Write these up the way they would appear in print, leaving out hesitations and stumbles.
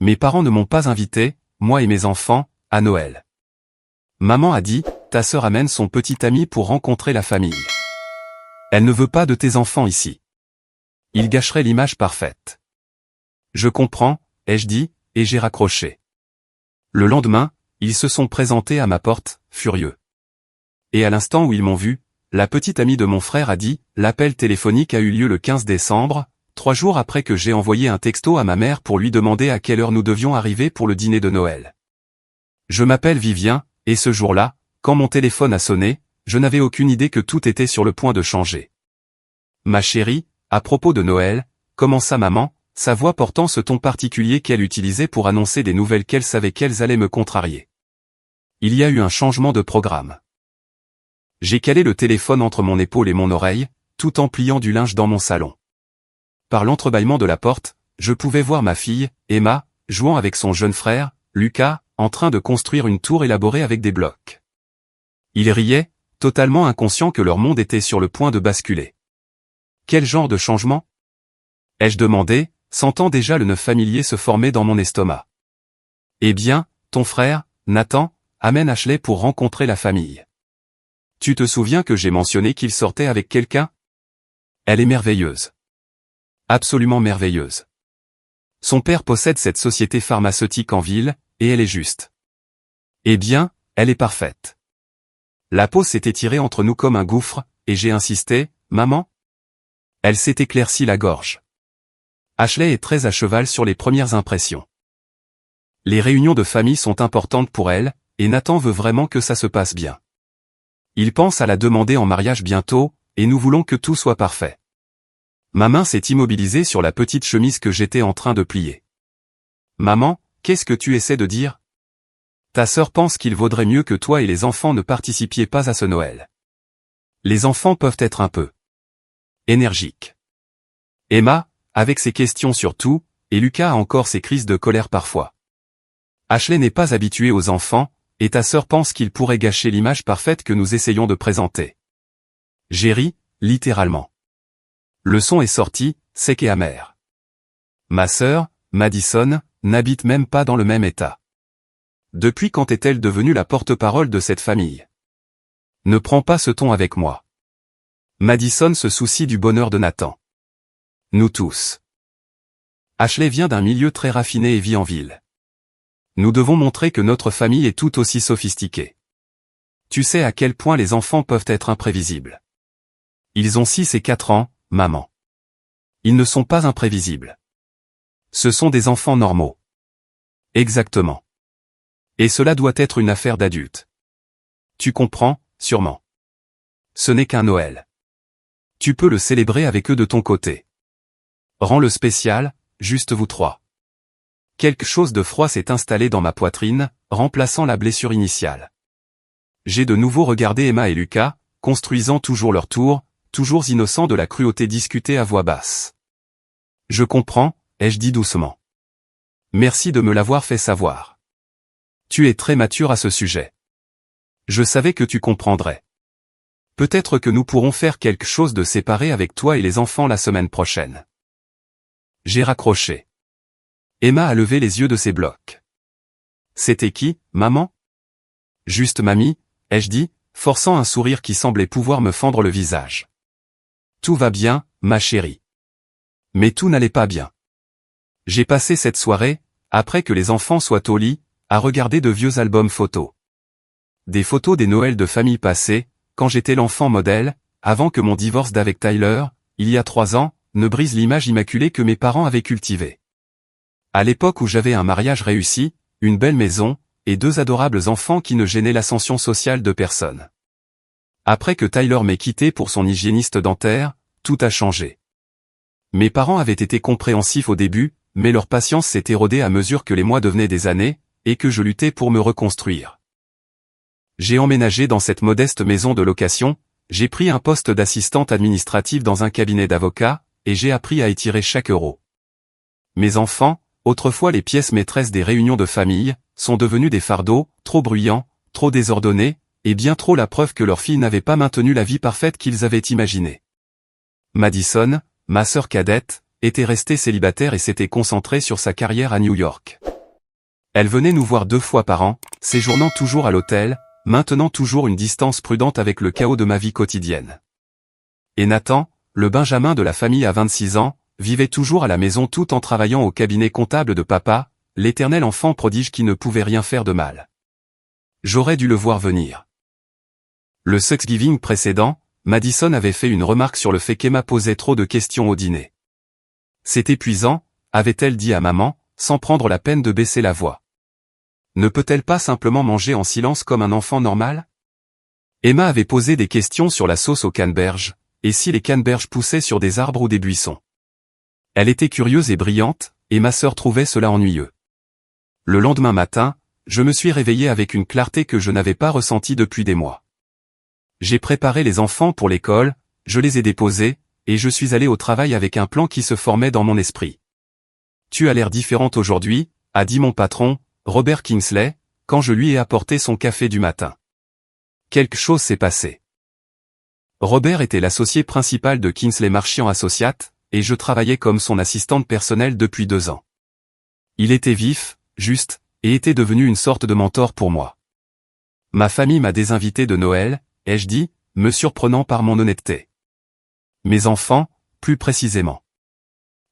Mes parents ne m'ont pas invité, moi et mes enfants, à Noël. Maman a dit, ta sœur amène son petit ami pour rencontrer la famille. Elle ne veut pas de tes enfants ici. Il gâcherait l'image parfaite. Je comprends, ai-je dit, et j'ai raccroché. Le lendemain, ils se sont présentés à ma porte, furieux. Et à l'instant où ils m'ont vu, la petite amie de mon frère a dit, l'appel téléphonique a eu lieu le 15 décembre, 3 jours après que j'ai envoyé un texto à ma mère pour lui demander à quelle heure nous devions arriver pour le dîner de Noël. Je m'appelle Vivien, et ce jour-là, quand mon téléphone a sonné, je n'avais aucune idée que tout était sur le point de changer. Ma chérie, à propos de Noël, commença maman, sa voix portant ce ton particulier qu'elle utilisait pour annoncer des nouvelles qu'elle savait qu'elles allaient me contrarier. Il y a eu un changement de programme. J'ai calé le téléphone entre mon épaule et mon oreille, tout en pliant du linge dans mon salon. Par l'entrebâillement de la porte, je pouvais voir ma fille, Emma, jouant avec son jeune frère, Lucas, en train de construire une tour élaborée avec des blocs. Ils riaient, totalement inconscients que leur monde était sur le point de basculer. Quel genre de changement ? Ai-je demandé, sentant déjà le nœud familier se former dans mon estomac. Eh bien, ton frère, Nathan, amène Ashley pour rencontrer la famille. Tu te souviens que j'ai mentionné qu'il sortait avec quelqu'un ? Elle est merveilleuse. Absolument merveilleuse. Son père possède cette société pharmaceutique en ville, et elle est juste. Eh bien, elle est parfaite. La peau s'est étirée entre nous comme un gouffre, et j'ai insisté, maman ? Elle s'est éclaircie la gorge. Ashley est très à cheval sur les premières impressions. Les réunions de famille sont importantes pour elle, et Nathan veut vraiment que ça se passe bien. Il pense à la demander en mariage bientôt, et nous voulons que tout soit parfait. Ma main s'est immobilisée sur la petite chemise que j'étais en train de plier. Maman, qu'est-ce que tu essaies de dire ? Ta sœur pense qu'il vaudrait mieux que toi et les enfants ne participiez pas à ce Noël. Les enfants peuvent être un peu énergiques. Emma, avec ses questions sur tout, et Lucas a encore ses crises de colère parfois. Ashley n'est pas habituée aux enfants, et ta sœur pense qu'il pourrait gâcher l'image parfaite que nous essayons de présenter. J'ai ri, littéralement. Le son est sorti, sec et amer. Ma sœur, Madison, n'habite même pas dans le même état. Depuis quand est-elle devenue la porte-parole de cette famille ? Ne prends pas ce ton avec moi. Madison se soucie du bonheur de Nathan. Nous tous. Ashley vient d'un milieu très raffiné et vit en ville. Nous devons montrer que notre famille est tout aussi sophistiquée. Tu sais à quel point les enfants peuvent être imprévisibles. Ils ont 6 et 4 ans, maman. Ils ne sont pas imprévisibles. Ce sont des enfants normaux. Exactement. Et cela doit être une affaire d'adultes. Tu comprends, sûrement. Ce n'est qu'un Noël. Tu peux le célébrer avec eux de ton côté. Rends-le spécial, juste vous trois. Quelque chose de froid s'est installé dans ma poitrine, remplaçant la blessure initiale. J'ai de nouveau regardé Emma et Lucas, construisant toujours leur tour, toujours innocents de la cruauté discutée à voix basse. Je comprends, ai-je dit doucement. Merci de me l'avoir fait savoir. Tu es très mature à ce sujet. Je savais que tu comprendrais. Peut-être que nous pourrons faire quelque chose de séparé avec toi et les enfants la semaine prochaine. J'ai raccroché. Emma a levé les yeux de ses blocs. C'était qui, maman ? Juste mamie, ai-je dit, forçant un sourire qui semblait pouvoir me fendre le visage. Tout va bien, ma chérie. Mais tout n'allait pas bien. J'ai passé cette soirée, après que les enfants soient au lit, à regarder de vieux albums photos. Des photos des Noëls de famille passés, quand j'étais l'enfant modèle, avant que mon divorce d'avec Tyler, il y a 3 ans, ne brise l'image immaculée que mes parents avaient cultivée. À l'époque où j'avais un mariage réussi, une belle maison, et 2 adorables enfants qui ne gênaient l'ascension sociale de personne. Après que Tyler m'ait quitté pour son hygiéniste dentaire, tout a changé. Mes parents avaient été compréhensifs au début, mais leur patience s'est érodée à mesure que les mois devenaient des années, et que je luttais pour me reconstruire. J'ai emménagé dans cette modeste maison de location, j'ai pris un poste d'assistante administrative dans un cabinet d'avocats, et j'ai appris à étirer chaque euro. Mes enfants, autrefois les pièces maîtresses des réunions de famille, sont devenus des fardeaux, trop bruyants, trop désordonnés, et bien trop la preuve que leurs filles n'avaient pas maintenu la vie parfaite qu'ils avaient imaginée. Madison, ma sœur cadette, était restée célibataire et s'était concentrée sur sa carrière à New York. Elle venait nous voir 2 fois par an, séjournant toujours à l'hôtel, maintenant toujours une distance prudente avec le chaos de ma vie quotidienne. Et Nathan, le Benjamin de la famille à 26 ans, vivait toujours à la maison tout en travaillant au cabinet comptable de papa, l'éternel enfant prodige qui ne pouvait rien faire de mal. J'aurais dû le voir venir. Le Thanksgiving précédent, Madison avait fait une remarque sur le fait qu'Emma posait trop de questions au dîner. C'est épuisant, avait-elle dit à maman, sans prendre la peine de baisser la voix. Ne peut-elle pas simplement manger en silence comme un enfant normal? Emma avait posé des questions sur la sauce aux canneberges, et si les canneberges poussaient sur des arbres ou des buissons. Elle était curieuse et brillante, et ma sœur trouvait cela ennuyeux. Le lendemain matin, je me suis réveillé avec une clarté que je n'avais pas ressentie depuis des mois. J'ai préparé les enfants pour l'école, je les ai déposés, et je suis allé au travail avec un plan qui se formait dans mon esprit. Tu as l'air différente aujourd'hui, a dit mon patron, Robert Kingsley, quand je lui ai apporté son café du matin. Quelque chose s'est passé. Robert était l'associé principal de Kingsley Marchand Associates, et je travaillais comme son assistante personnelle depuis 2 ans. Il était vif, juste, et était devenu une sorte de mentor pour moi. Ma famille m'a désinvité de Noël, ai-je dit, me surprenant par mon honnêteté. Mes enfants, plus précisément.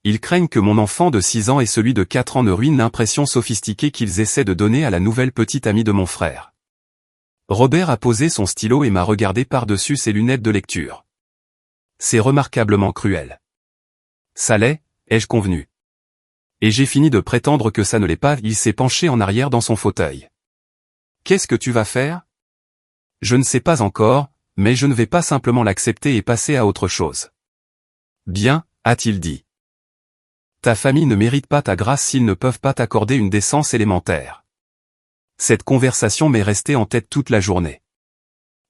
Ils craignent que mon enfant de 6 ans et celui de 4 ans ne ruinent l'impression sophistiquée qu'ils essaient de donner à la nouvelle petite amie de mon frère. Robert a posé son stylo et m'a regardé par-dessus ses lunettes de lecture. C'est remarquablement cruel. Ça l'est, ai-je convenu. Et j'ai fini de prétendre que ça ne l'est pas, il s'est penché en arrière dans son fauteuil. Qu'est-ce que tu vas faire? Je ne sais pas encore, mais je ne vais pas simplement l'accepter et passer à autre chose. Bien, a-t-il dit. Ta famille ne mérite pas ta grâce s'ils ne peuvent pas t'accorder une décence élémentaire. Cette conversation m'est restée en tête toute la journée.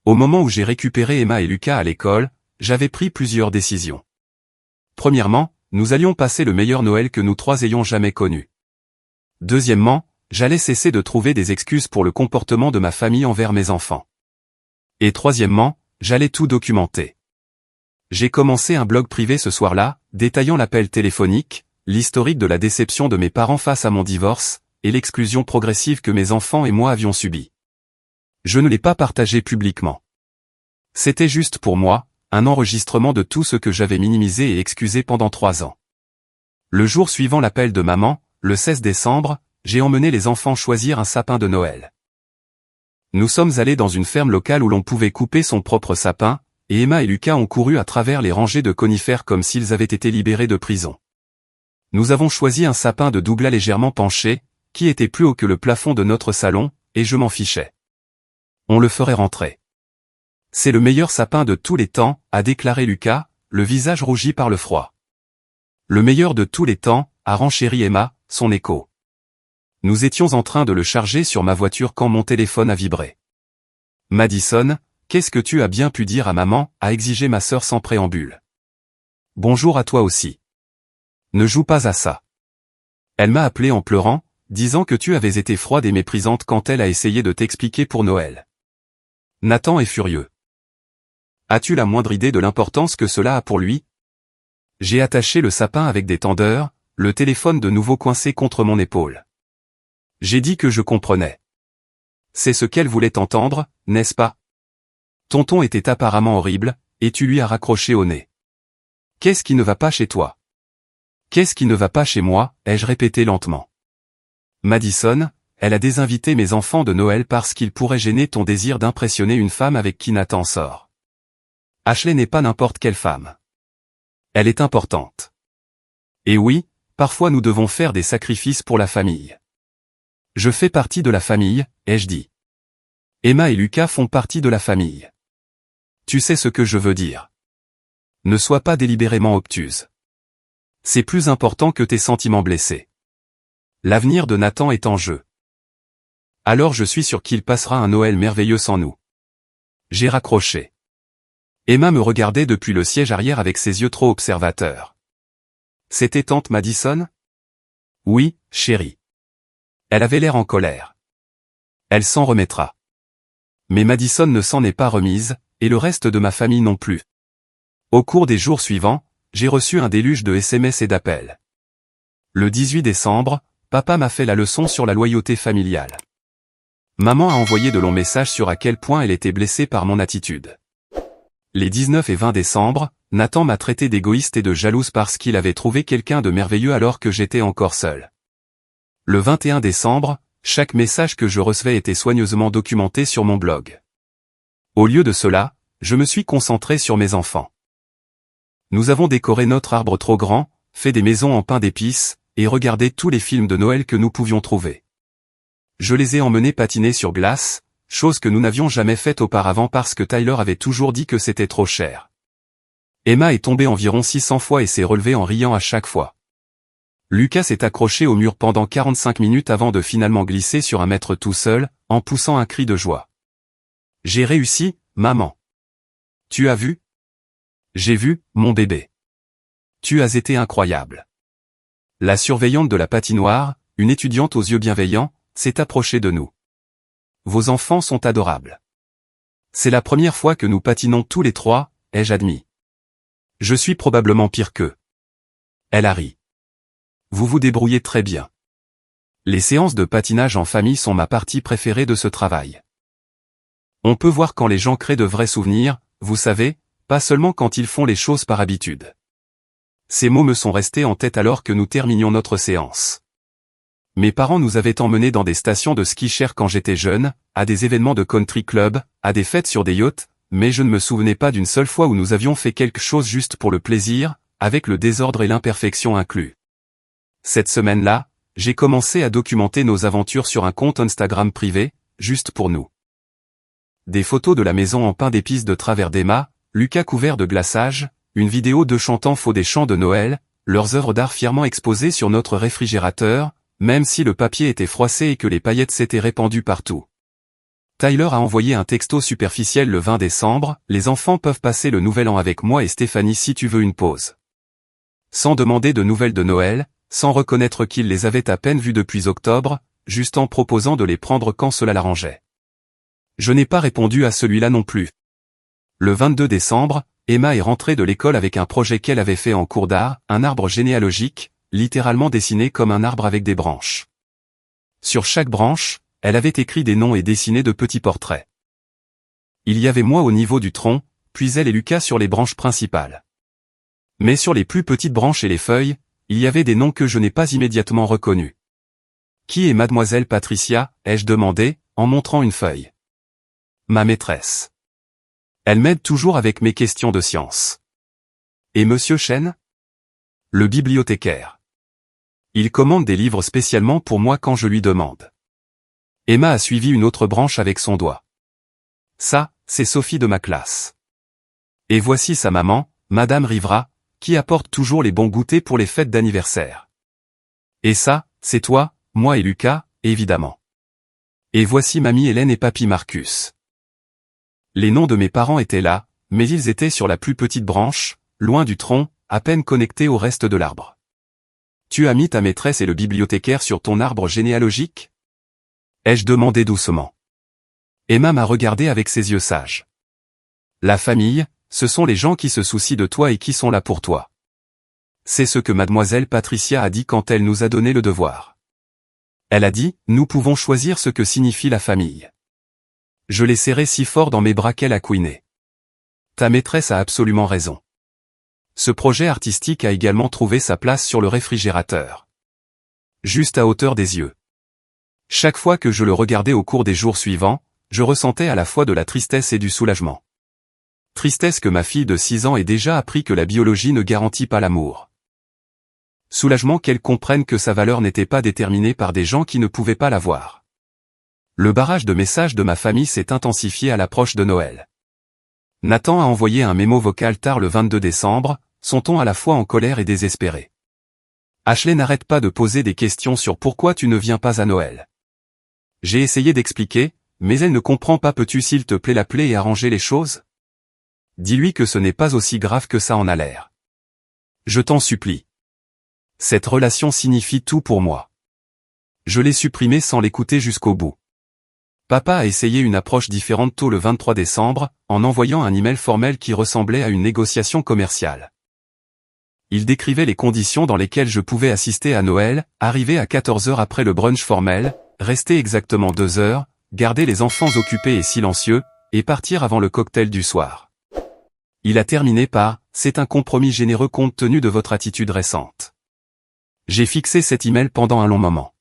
Au moment où j'ai récupéré Emma et Lucas à l'école, j'avais pris plusieurs décisions. Premièrement, nous allions passer le meilleur Noël que nous 3 ayons jamais connu. Deuxièmement, j'allais cesser de trouver des excuses pour le comportement de ma famille envers mes enfants. Et troisièmement, j'allais tout documenter. J'ai commencé un blog privé ce soir-là, détaillant l'appel téléphonique, l'historique de la déception de mes parents face à mon divorce, et l'exclusion progressive que mes enfants et moi avions subie. Je ne l'ai pas partagé publiquement. C'était juste pour moi, un enregistrement de tout ce que j'avais minimisé et excusé pendant 3 ans. Le jour suivant l'appel de maman, le 16 décembre, j'ai emmené les enfants choisir un sapin de Noël. Nous sommes allés dans une ferme locale où l'on pouvait couper son propre sapin, et Emma et Lucas ont couru à travers les rangées de conifères comme s'ils avaient été libérés de prison. Nous avons choisi un sapin de douglas légèrement penché, qui était plus haut que le plafond de notre salon, et je m'en fichais. On le ferait rentrer. C'est le meilleur sapin de tous les temps, a déclaré Lucas, le visage rougi par le froid. Le meilleur de tous les temps, a renchéri Emma, son écho. Nous étions en train de le charger sur ma voiture quand mon téléphone a vibré. Madison, qu'est-ce que tu as bien pu dire à maman, a exigé ma sœur sans préambule. Bonjour à toi aussi. Ne joue pas à ça. Elle m'a appelé en pleurant, disant que tu avais été froide et méprisante quand elle a essayé de t'expliquer pour Noël. Nathan est furieux. As-tu la moindre idée de l'importance que cela a pour lui? J'ai attaché le sapin avec des tendeurs, le téléphone de nouveau coincé contre mon épaule. J'ai dit que je comprenais. C'est ce qu'elle voulait entendre, n'est-ce pas? Tonton était apparemment horrible, et tu lui as raccroché au nez. Qu'est-ce qui ne va pas chez toi? Qu'est-ce qui ne va pas chez moi, ai-je répété lentement. Madison, elle a désinvité mes enfants de Noël parce qu'ils pourraient gêner ton désir d'impressionner une femme avec qui Nathan sort. Ashley n'est pas n'importe quelle femme. Elle est importante. Et oui, parfois nous devons faire des sacrifices pour la famille. Je fais partie de la famille, ai-je dit. Emma et Lucas font partie de la famille. Tu sais ce que je veux dire. Ne sois pas délibérément obtuse. C'est plus important que tes sentiments blessés. L'avenir de Nathan est en jeu. Alors je suis sûr qu'il passera un Noël merveilleux sans nous. J'ai raccroché. Emma me regardait depuis le siège arrière avec ses yeux trop observateurs. C'était tante Madison? Oui, chérie. Elle avait l'air en colère. Elle s'en remettra. Mais Madison ne s'en est pas remise, et le reste de ma famille non plus. Au cours des jours suivants, j'ai reçu un déluge de SMS et d'appels. Le 18 décembre, papa m'a fait la leçon sur la loyauté familiale. Maman a envoyé de longs messages sur à quel point elle était blessée par mon attitude. Les 19 et 20 décembre, Nathan m'a traité d'égoïste et de jalouse parce qu'il avait trouvé quelqu'un de merveilleux alors que j'étais encore seul. Le 21 décembre, chaque message que je recevais était soigneusement documenté sur mon blog. Au lieu de cela, je me suis concentré sur mes enfants. Nous avons décoré notre arbre trop grand, fait des maisons en pain d'épices, et regardé tous les films de Noël que nous pouvions trouver. Je les ai emmenés patiner sur glace, chose que nous n'avions jamais faite auparavant parce que Tyler avait toujours dit que c'était trop cher. Emma est tombée environ 600 fois et s'est relevée en riant à chaque fois. Lucas s'est accroché au mur pendant 45 minutes avant de finalement glisser sur un mètre tout seul, en poussant un cri de joie. J'ai réussi, maman. Tu as vu? J'ai vu, mon bébé. Tu as été incroyable. La surveillante de la patinoire, une étudiante aux yeux bienveillants, s'est approchée de nous. Vos enfants sont adorables. C'est la première fois que nous patinons tous les trois, ai-je admis. Je suis probablement pire qu'eux. Elle a ri. Vous vous débrouillez très bien. Les séances de patinage en famille sont ma partie préférée de ce travail. On peut voir quand les gens créent de vrais souvenirs, vous savez, pas seulement quand ils font les choses par habitude. Ces mots me sont restés en tête alors que nous terminions notre séance. Mes parents nous avaient emmenés dans des stations de ski chères quand j'étais jeune, à des événements de country club, à des fêtes sur des yachts, mais je ne me souvenais pas d'une seule fois où nous avions fait quelque chose juste pour le plaisir, avec le désordre et l'imperfection inclus. Cette semaine-là, j'ai commencé à documenter nos aventures sur un compte Instagram privé, juste pour nous. Des photos de la maison en pain d'épices de travers d'Emma, Lucas couvert de glaçage, une vidéo de chantant faux des chants de Noël, leurs œuvres d'art fièrement exposées sur notre réfrigérateur, même si le papier était froissé et que les paillettes s'étaient répandues partout. Tyler a envoyé un texto superficiel le 20 décembre, « Les enfants peuvent passer le nouvel an avec moi et Stéphanie si tu veux une pause. » Sans demander de nouvelles de Noël, sans reconnaître qu'il les avait à peine vus depuis octobre, juste en proposant de les prendre quand cela l'arrangeait. Je n'ai pas répondu à celui-là non plus. Le 22 décembre, Emma est rentrée de l'école avec un projet qu'elle avait fait en cours d'art, un arbre généalogique, littéralement dessiné comme un arbre avec des branches. Sur chaque branche, elle avait écrit des noms et dessiné de petits portraits. Il y avait moi au niveau du tronc, puis elle et Lucas sur les branches principales. Mais sur les plus petites branches et les feuilles, il y avait des noms que je n'ai pas immédiatement reconnus. Qui est mademoiselle Patricia, ai-je demandé, en montrant une feuille. Ma maîtresse. Elle m'aide toujours avec mes questions de science. Et monsieur Chen? Le bibliothécaire. Il commande des livres spécialement pour moi quand je lui demande. Emma a suivi une autre branche avec son doigt. Ça, c'est Sophie de ma classe. Et voici sa maman, Madame Rivera, qui apporte toujours les bons goûters pour les fêtes d'anniversaire. Et ça, c'est toi, moi et Lucas, évidemment. Et voici mamie Hélène et papy Marcus. Les noms de mes parents étaient là, mais ils étaient sur la plus petite branche, loin du tronc, à peine connectés au reste de l'arbre. Tu as mis ta maîtresse et le bibliothécaire sur ton arbre généalogique? Ai-je demandé doucement. Emma m'a regardé avec ses yeux sages. La famille, ce sont les gens qui se soucient de toi et qui sont là pour toi. C'est ce que mademoiselle Patricia a dit quand elle nous a donné le devoir. Elle a dit, nous pouvons choisir ce que signifie la famille. Je l'ai serré si fort dans mes bras qu'elle a couiné. Ta maîtresse a absolument raison. Ce projet artistique a également trouvé sa place sur le réfrigérateur. Juste à hauteur des yeux. Chaque fois que je le regardais au cours des jours suivants, je ressentais à la fois de la tristesse et du soulagement. Tristesse que ma fille de 6 ans ait déjà appris que la biologie ne garantit pas l'amour. Soulagement qu'elle comprenne que sa valeur n'était pas déterminée par des gens qui ne pouvaient pas l'avoir. Le barrage de messages de ma famille s'est intensifié à l'approche de Noël. Nathan a envoyé un mémo vocal tard le 22 décembre, son ton à la fois en colère et désespéré. Ashley n'arrête pas de poser des questions sur pourquoi tu ne viens pas à Noël. J'ai essayé d'expliquer, mais elle ne comprend pas. Peux-tu s'il te plaît l'appeler et arranger les choses? Dis-lui que ce n'est pas aussi grave que ça en a l'air. Je t'en supplie. Cette relation signifie tout pour moi. Je l'ai supprimée sans l'écouter jusqu'au bout. Papa a essayé une approche différente tôt le 23 décembre, en envoyant un email formel qui ressemblait à une négociation commerciale. il décrivait les conditions dans lesquelles je pouvais assister à Noël, arriver à 14 heures après le brunch formel, rester exactement 2 heures, garder les enfants occupés et silencieux, et partir avant le cocktail du soir. Il a terminé par « C'est un compromis généreux compte tenu de votre attitude récente ». J'ai fixé cet email pendant un long moment.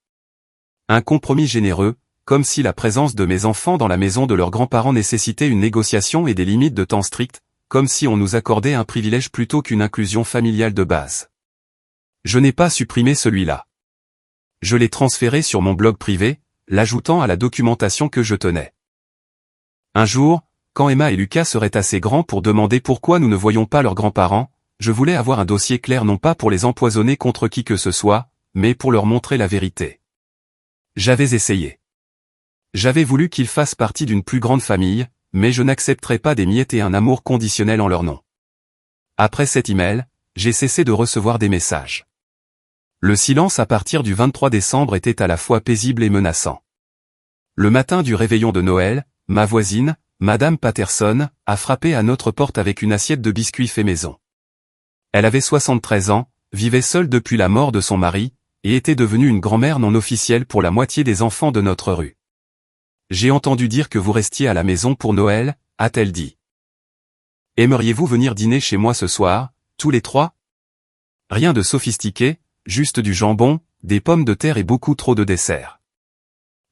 Un compromis généreux, comme si la présence de mes enfants dans la maison de leurs grands-parents nécessitait une négociation et des limites de temps strictes, comme si on nous accordait un privilège plutôt qu'une inclusion familiale de base. Je n'ai pas supprimé celui-là. Je l'ai transféré sur mon blog privé, l'ajoutant à la documentation que je tenais. Un jour, quand Emma et Lucas seraient assez grands pour demander pourquoi nous ne voyions pas leurs grands-parents, je voulais avoir un dossier clair non pas pour les empoisonner contre qui que ce soit, mais pour leur montrer la vérité. J'avais essayé. J'avais voulu qu'ils fassent partie d'une plus grande famille, mais je n'accepterai pas des miettes et un amour conditionnel en leur nom. Après cet email, j'ai cessé de recevoir des messages. Le silence à partir du 23 décembre était à la fois paisible et menaçant. Le matin du réveillon de Noël, ma voisine, Madame Patterson, a frappé à notre porte avec une assiette de biscuits fait maison. Elle avait 73 ans, vivait seule depuis la mort de son mari, et était devenue une grand-mère non officielle pour la moitié des enfants de notre rue. J'ai entendu dire que vous restiez à la maison pour Noël, a-t-elle dit. Aimeriez-vous venir dîner chez moi ce soir, tous les trois? Rien de sophistiqué, juste du jambon, des pommes de terre et beaucoup trop de dessert.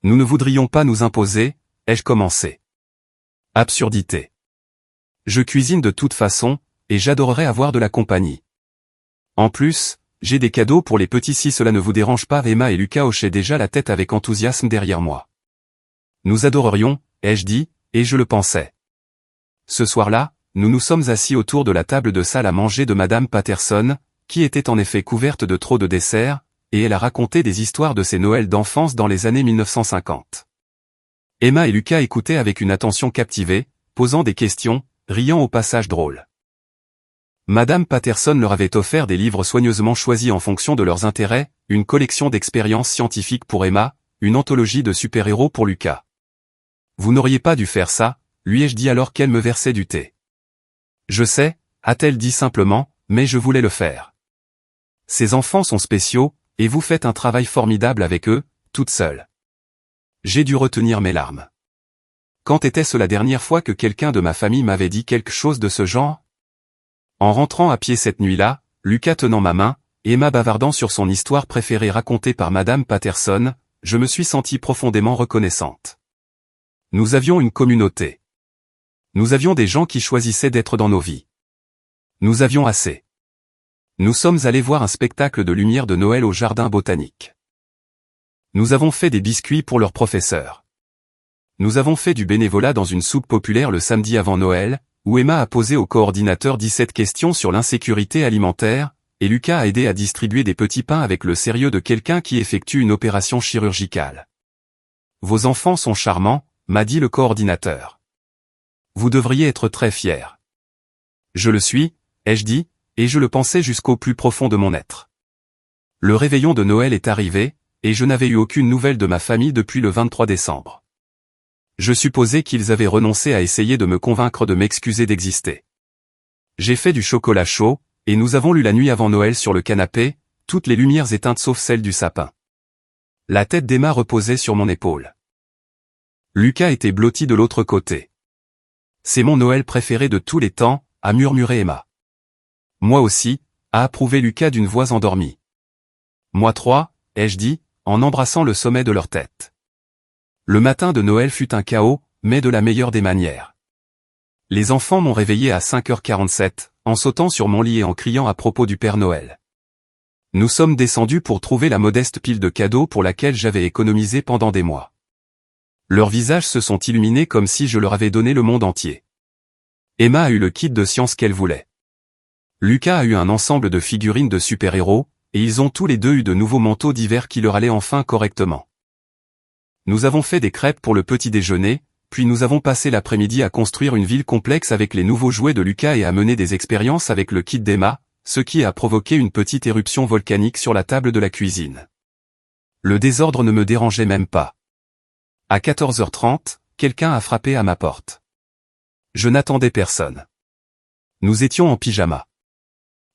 Nous ne voudrions pas nous imposer, ai-je commencé. Absurdité. Je cuisine de toute façon, et j'adorerais avoir de la compagnie. En plus, j'ai des cadeaux pour les petits si cela ne vous dérange pas. Emma et Lucas hochaient déjà la tête avec enthousiasme derrière moi. Nous adorerions, ai-je dit, et je le pensais. Ce soir-là, nous nous sommes assis autour de la table de salle à manger de Madame Patterson, qui était en effet couverte de trop de desserts, et elle a raconté des histoires de ses Noëls d'enfance dans les années 1950. Emma et Lucas écoutaient avec une attention captivée, posant des questions, riant au passage drôle. Madame Patterson leur avait offert des livres soigneusement choisis en fonction de leurs intérêts, une collection d'expériences scientifiques pour Emma, une anthologie de super-héros pour Lucas. Vous n'auriez pas dû faire ça, lui ai-je dit alors qu'elle me versait du thé. Je sais, a-t-elle dit simplement, mais je voulais le faire. Ces enfants sont spéciaux, et vous faites un travail formidable avec eux, toute seule. J'ai dû retenir mes larmes. Quand était-ce la dernière fois que quelqu'un de ma famille m'avait dit quelque chose de ce genre? En rentrant à pied cette nuit-là, Lucas tenant ma main, Emma bavardant sur son histoire préférée racontée par Madame Patterson, je me suis sentie profondément reconnaissante. Nous avions une communauté. Nous avions des gens qui choisissaient d'être dans nos vies. Nous avions assez. Nous sommes allés voir un spectacle de lumière de Noël au jardin botanique. Nous avons fait des biscuits pour leurs professeurs. Nous avons fait du bénévolat dans une soupe populaire le samedi avant Noël, où Emma a posé au coordinateur 17 questions sur l'insécurité alimentaire, et Lucas a aidé à distribuer des petits pains avec le sérieux de quelqu'un qui effectue une opération chirurgicale. Vos enfants sont charmants, m'a dit le coordinateur. Vous devriez être très fiers. Je le suis, ai-je dit, et je le pensais jusqu'au plus profond de mon être. Le réveillon de Noël est arrivé, et je n'avais eu aucune nouvelle de ma famille depuis le 23 décembre. Je supposais qu'ils avaient renoncé à essayer de me convaincre de m'excuser d'exister. J'ai fait du chocolat chaud, et nous avons lu la nuit avant Noël sur le canapé, toutes les lumières éteintes sauf celle du sapin. La tête d'Emma reposait sur mon épaule. Lucas était blotti de l'autre côté. C'est mon Noël préféré de tous les temps, a murmuré Emma. Moi aussi, a approuvé Lucas d'une voix endormie. Moi trois, ai-je dit, en embrassant le sommet de leur tête. Le matin de Noël fut un chaos, mais de la meilleure des manières. Les enfants m'ont réveillé à 5h47, en sautant sur mon lit et en criant à propos du Père Noël. Nous sommes descendus pour trouver la modeste pile de cadeaux pour laquelle j'avais économisé pendant des mois. Leurs visages se sont illuminés comme si je leur avais donné le monde entier. Emma a eu le kit de science qu'elle voulait. Lucas a eu un ensemble de figurines de super-héros, et ils ont tous les deux eu de nouveaux manteaux d'hiver qui leur allaient enfin correctement. Nous avons fait des crêpes pour le petit déjeuner, puis nous avons passé l'après-midi à construire une ville complexe avec les nouveaux jouets de Lucas et à mener des expériences avec le kit d'Emma, ce qui a provoqué une petite éruption volcanique sur la table de la cuisine. Le désordre ne me dérangeait même pas. À 14h30, quelqu'un a frappé à ma porte. Je n'attendais personne. Nous étions en pyjama.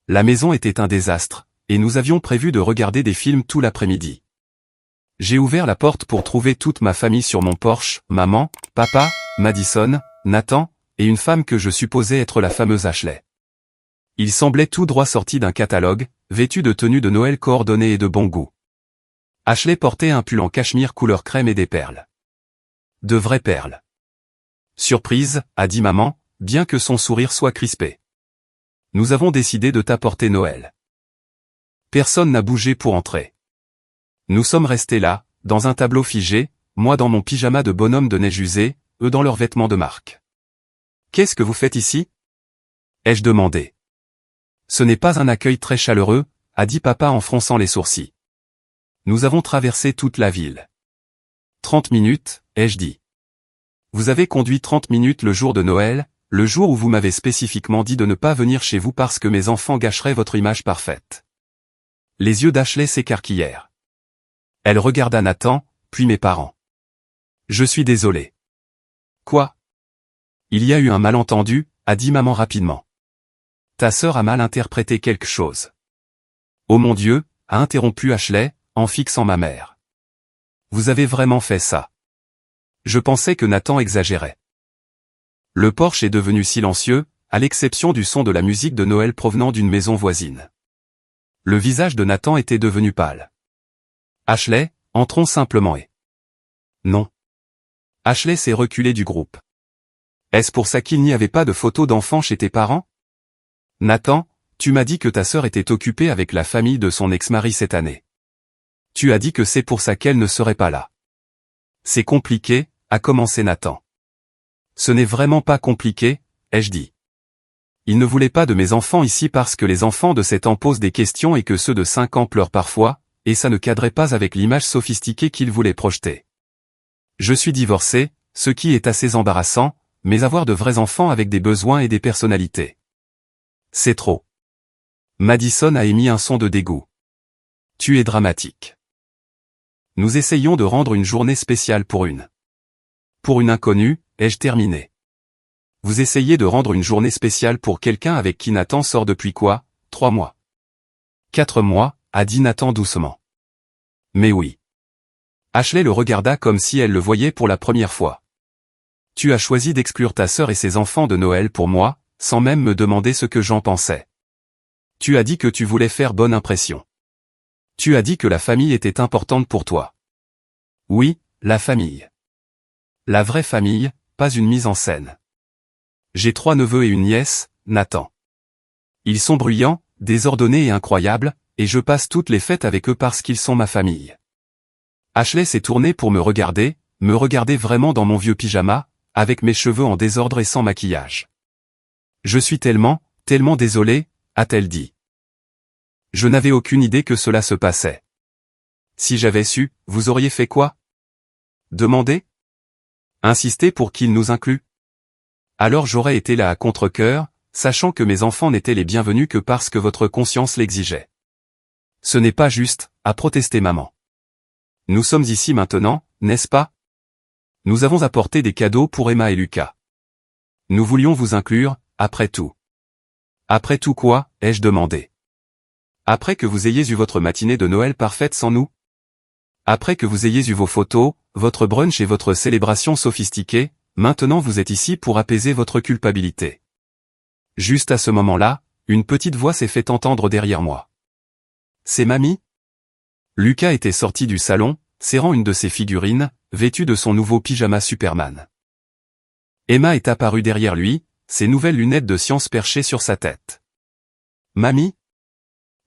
La maison était un désastre, et nous avions prévu de regarder des films tout l'après-midi. J'ai ouvert la porte pour trouver toute ma famille sur mon porche, maman, papa, Madison, Nathan, et une femme que je supposais être la fameuse Ashley. Ils semblaient tout droit sortis d'un catalogue, vêtus de tenues de Noël coordonnées et de bon goût. Ashley portait un pull en cachemire couleur crème et des perles. De vraies perles. Surprise, a dit maman, bien que son sourire soit crispé. Nous avons décidé de t'apporter Noël. Personne n'a bougé pour entrer. Nous sommes restés là, dans un tableau figé, moi dans mon pyjama de bonhomme de neige usé, eux dans leurs vêtements de marque. Qu'est-ce que vous faites ici? Ai-je demandé. Ce n'est pas un accueil très chaleureux, a dit papa en fronçant les sourcils. Nous avons traversé toute la ville. 30 minutes, ai-je dit. Vous avez conduit 30 minutes le jour de Noël, le jour où vous m'avez spécifiquement dit de ne pas venir chez vous parce que mes enfants gâcheraient votre image parfaite. Les yeux d'Ashley s'écarquillèrent. Elle regarda Nathan, puis mes parents. Je suis désolé. Quoi? Il y a eu un malentendu, a dit maman rapidement. Ta sœur a mal interprété quelque chose. Oh mon Dieu, a interrompu Ashley, en fixant ma mère. Vous avez vraiment fait ça? Je pensais que Nathan exagérait. Le porche est devenu silencieux, à l'exception du son de la musique de Noël provenant d'une maison voisine. Le visage de Nathan était devenu pâle. Ashley, entrons simplement et... Non. Ashley s'est reculée du groupe. Est-ce pour ça qu'il n'y avait pas de photos d'enfants chez tes parents? Nathan, tu m'as dit que ta sœur était occupée avec la famille de son ex-mari cette année. Tu as dit que c'est pour ça qu'elle ne serait pas là. C'est compliqué, a commencé Nathan. Ce n'est vraiment pas compliqué, ai-je dit. Il ne voulait pas de mes enfants ici parce que les enfants de 7 ans posent des questions et que ceux de 5 ans pleurent parfois, et ça ne cadrait pas avec l'image sophistiquée qu'il voulait projeter. Je suis divorcé, ce qui est assez embarrassant, mais avoir de vrais enfants avec des besoins et des personnalités. C'est trop. Madison a émis un son de dégoût. Tu es dramatique. Nous essayons de rendre une journée spéciale pour une inconnue, ai-je terminé. Vous essayez de rendre une journée spéciale pour quelqu'un avec qui Nathan sort depuis quoi, 3 mois? 4 mois, a dit Nathan doucement. Mais oui. Ashley le regarda comme si elle le voyait pour la première fois. Tu as choisi d'exclure ta sœur et ses enfants de Noël pour moi, sans même me demander ce que j'en pensais. Tu as dit que tu voulais faire bonne impression. Tu as dit que la famille était importante pour toi. Oui, la famille. La vraie famille, pas une mise en scène. J'ai 3 neveux et une nièce, Nathan. Ils sont bruyants, désordonnés et incroyables, et je passe toutes les fêtes avec eux parce qu'ils sont ma famille. Ashley s'est tournée pour me regarder vraiment dans mon vieux pyjama, avec mes cheveux en désordre et sans maquillage. Je suis tellement désolée, a-t-elle dit. Je n'avais aucune idée que cela se passait. Si j'avais su, vous auriez fait quoi? Demander? Insister pour qu'il nous inclue? Alors j'aurais été là à contre-cœur, sachant que mes enfants n'étaient les bienvenus que parce que votre conscience l'exigeait. Ce n'est pas juste, a protesté maman. Nous sommes ici maintenant, n'est-ce pas? Nous avons apporté des cadeaux pour Emma et Lucas. Nous voulions vous inclure, après tout. Après tout quoi, ai-je demandé. Après que vous ayez eu votre matinée de Noël parfaite sans nous? Après que vous ayez eu vos photos, votre brunch et votre célébration sophistiquée, maintenant vous êtes ici pour apaiser votre culpabilité. Juste à ce moment-là, une petite voix s'est fait entendre derrière moi. C'est mamie? Lucas était sorti du salon, serrant une de ses figurines, vêtue de son nouveau pyjama Superman. Emma est apparue derrière lui, ses nouvelles lunettes de science perchées sur sa tête. Mamie?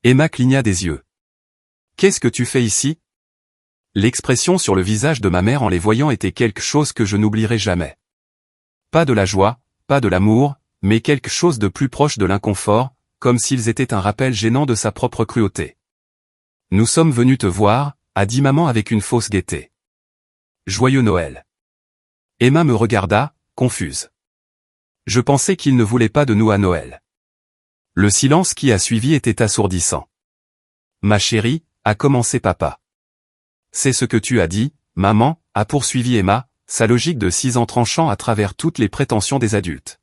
Emma cligna des yeux. Qu'est-ce que tu fais ici? L'expression sur le visage de ma mère en les voyant était quelque chose que je n'oublierai jamais. Pas de la joie, pas de l'amour, mais quelque chose de plus proche de l'inconfort, comme s'ils étaient un rappel gênant de sa propre cruauté. Nous sommes venus te voir, a dit maman avec une fausse gaieté. Joyeux Noël. Emma me regarda, confuse. Je pensais qu'il ne voulait pas de nous à Noël. Le silence qui a suivi était assourdissant. Ma chérie, a commencé papa. C'est ce que tu as dit, maman, a poursuivi Emma, sa logique de 6 ans tranchant à travers toutes les prétentions des adultes.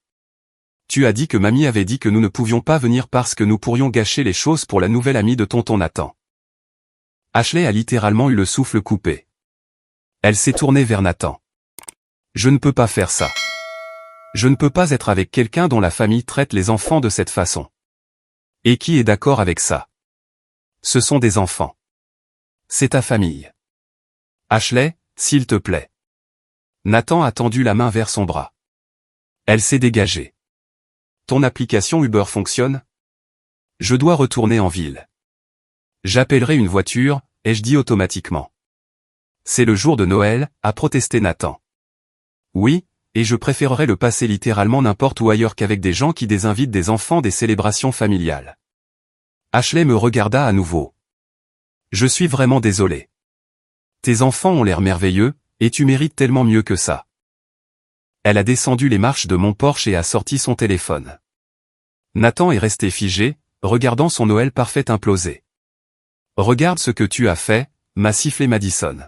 Tu as dit que mamie avait dit que nous ne pouvions pas venir parce que nous pourrions gâcher les choses pour la nouvelle amie de tonton Nathan. Ashley a littéralement eu le souffle coupé. Elle s'est tournée vers Nathan. Je ne peux pas faire ça. Je ne peux pas être avec quelqu'un dont la famille traite les enfants de cette façon. Et qui est d'accord avec ça? Ce sont des enfants. C'est ta famille. Ashley, s'il te plaît. Nathan a tendu la main vers son bras. Elle s'est dégagée. Ton application Uber fonctionne? Je dois retourner en ville. J'appellerai une voiture, ai-je dit automatiquement. C'est le jour de Noël, a protesté Nathan. Oui, et je préférerais le passer littéralement n'importe où ailleurs qu'avec des gens qui désinvitent des enfants des célébrations familiales. Ashley me regarda à nouveau. Je suis vraiment désolé. Tes enfants ont l'air merveilleux, et tu mérites tellement mieux que ça. Elle a descendu les marches de mon Porsche et a sorti son téléphone. Nathan est resté figé, regardant son Noël parfait imploser. Regarde ce que tu as fait, m'a sifflé Madison.